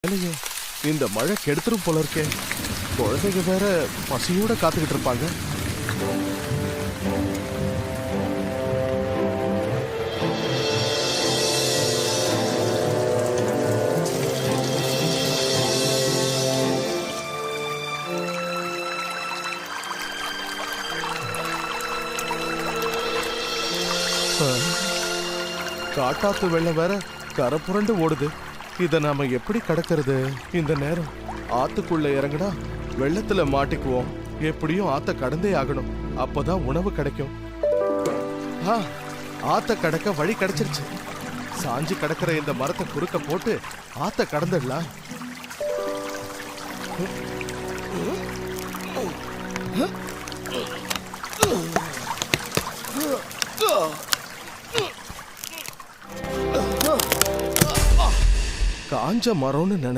பகலையே இந்த மழை கெடுத்துரும் போல இருக்கே. குழந்தைங்க வேற பசியோட காத்துக்கிட்டு இருப்பாங்க. காட்டாத்து வெள்ளம் வேற கரை புரண்டு ஓடுது. இத நாம எப்படி கடக்கிறது? இந்த நேரம் ஆத்துக்குள்ள இறங்குனா வெள்ளத்துல மாட்டிக்குவோம். எப்படியும் ஆத்த கடந்தே ஆகணும். அப்பதான் உணவு கிடைக்கும். ஆத்த கடக்க வழி கிடைச்சிருச்சு. சாஞ்சி கடக்கிற இந்த மரத்தை குறுக்க போட்டு ஆத்த கடந்துடலாம். காஞ்ச மரம்னு